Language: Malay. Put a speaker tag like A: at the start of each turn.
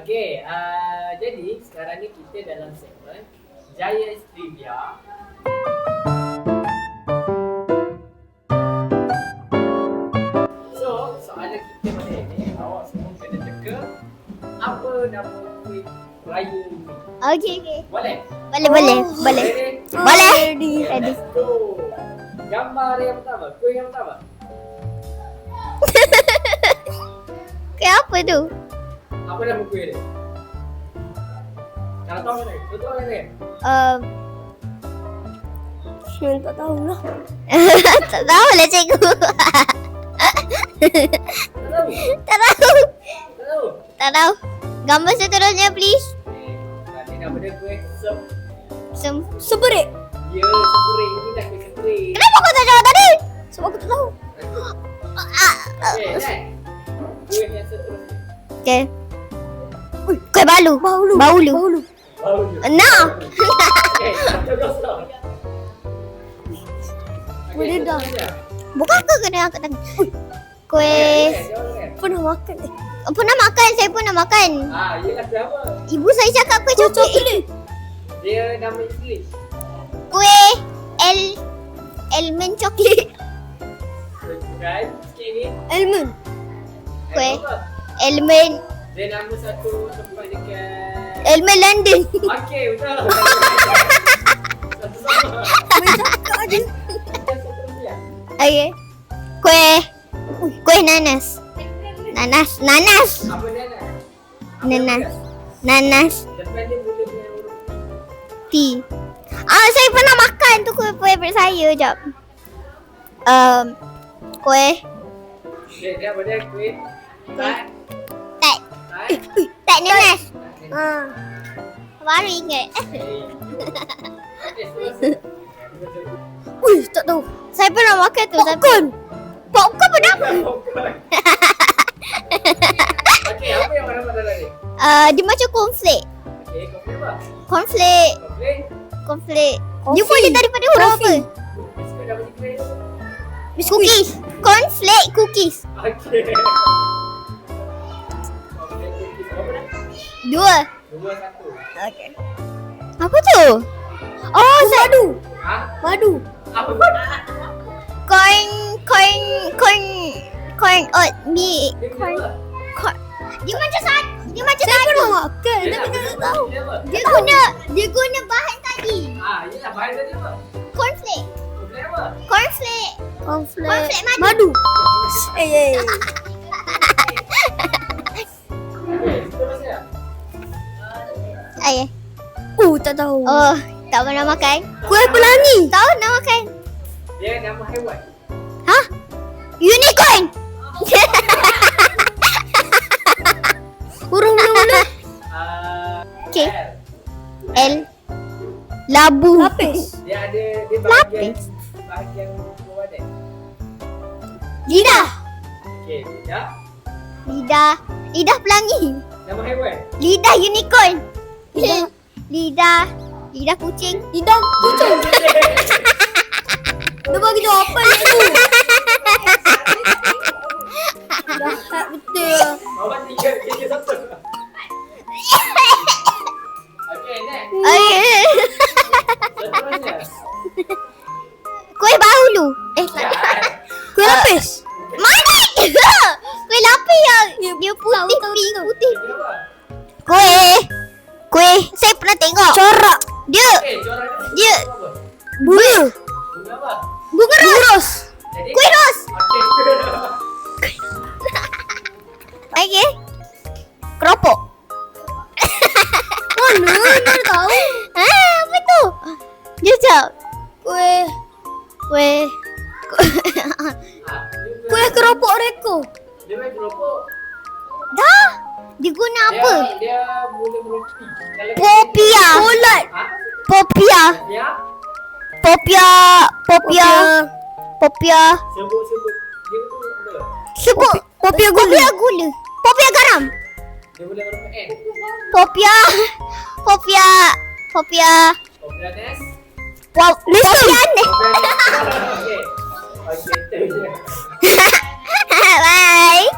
A: Okey, jadi sekarang ni kita dalam segmen Giant Trivia. So, soalan kita pada ini, awak semua kena teka apa nama kuih raya ni.
B: Okey.
A: Boleh?
B: Boleh. Boleh.
A: Ready. Let's go. Gambar yang pertama, kuih yang pertama.
B: Kayak apa tu?
A: Apa nama kuih dia? Kalau tahu mana? Betul kan dia?
C: Saya tak tahu lah.
B: Tak tahu lah cikgu.
A: Tak tahu?
B: Tak tahu. Gambar seterusnya please.
A: Nanti nama dia kuih
C: Seberik.
A: Ya, sepering. Ini dah kuih sepering.
B: Kenapa kau tak jawab tadi?
C: Sebab aku tak tahu.
A: Okey, next. Kuih yang seterusnya.
B: Okay. Kuih baulu. Baulu.
A: Bau je.
B: No.
A: Okey, kita kosong.
C: Boleh dah.
B: Bukan ke kena angkat tangan? Kuih.
C: Pernah makan
B: Pernah makan. Saya pernah makan.
A: Yelah kuih apa?
B: Ibu saya cakap kuih coklat.
A: Dia nama English.
B: Kuih almond coklat.
A: Bukan, sikit ni.
C: Almond.
B: Kuih
A: Apa?
B: almond.
A: Dia nama satu tempat dekat.
B: Almond London.
A: Okey, betul. Satu sama.
C: Cakap je.
A: Yang seterusnya.
B: Okay. Kuih nanas. Nanas.
A: Apa dia nak?
B: Nanas.
A: Depan dia boleh punya huruf
B: T. Saya pernah makan tu kuih favourite saya. Jap. Kuih
A: Dia apa dia? Kuih
B: Tak.
A: Tak?
B: Tak nanas.
C: Ha.
B: Baru ingat.
A: Okey, seterusnya.
C: Tak tahu.
B: Saya pernah makan tu.
C: Popcorn.
B: Popcorn pun apa?
A: Okey, apa yang mana dalam ni?
B: Dia macam cornflake.
A: Okey, kopi apa?
B: Cornflake.
A: Kopi?
B: Dia boleh daripada huruf apa?
C: Coffee.
A: Biskut apa sikit?
B: Cookies. Cornflake cookies.
A: Okey. Kopi cookies apa dah?
B: 2.
A: 2, 1.
B: Okay. Apa tu?
C: Madu.
A: Ha?
C: Madu.
A: Apa?
B: Corn oat milk.
A: Dia kena apa?
B: Dia macam satu. Dia macam
C: Saya
B: satu.
C: pernah makan.
A: Yelah,
C: Tapi saya tak tahu.
A: dia apa?
B: Dia guna bahan tadi.
A: Yelah, bahan tadi apa?
B: Cornflake.
A: Kopi apa?
B: Cornflake. Cornflake madu.
C: Eh.
A: Okey, seterusnya.
B: Ayah.
C: Tak tahu.
B: Tak pernah makan.
C: Kuih pelangi.
B: Tahu nak makan.
A: Dia nama haiwan.
B: Hah? Unicorn.
C: Huruf mula-mula.
B: Okey.
A: L.
B: L. Labu.
C: Lapis.
A: Dia ada
B: Lapis.
A: bahagian bawah dia.
B: Lidah.
A: Okey, tidak.
B: Lidah pelangi.
A: Nama haiwan.
B: Lidah unicorn. Lidah kucing.
C: Lidah kucing. Dia bagi jawapan tu. Jahat betul.
A: Awak tiga satu. Okey, next.
B: Okay.
A: Seterusnya.
B: Kuih bahulu.
C: Kuih lapis.
B: Mana? Kuih lapis yang dia putih. Putih.
A: Kenapa?
B: Kuih. Saya pernah tengok.
C: Corak.
B: Dia
A: Okey, corak
B: Dia.
A: apa?
C: Bunga.
A: Bunga apa?
B: bunga ros.
A: Jadi?
B: Kuih ros.
A: Okey.
B: Okay. Keropok.
C: Mana tahu.
B: Apa tu? Jujur. Kuih.
C: Kuih keropok reko.
A: Dia main keropok.
B: Dah. Dia guna apa?
A: Dia boleh meropi. Kalau
B: Popia.
C: Bulat.
A: Ha?
B: Popia.
A: Dia
B: Popia.
A: sebut. Dia tu apa?
B: Sebut.
C: Popia gula.
B: Popia garam.
A: Dia boleh huruf N.
B: Popia.
A: Popular nest.
B: Wow. Popia ni.
A: Okey. Okey, tu je.
B: Bye.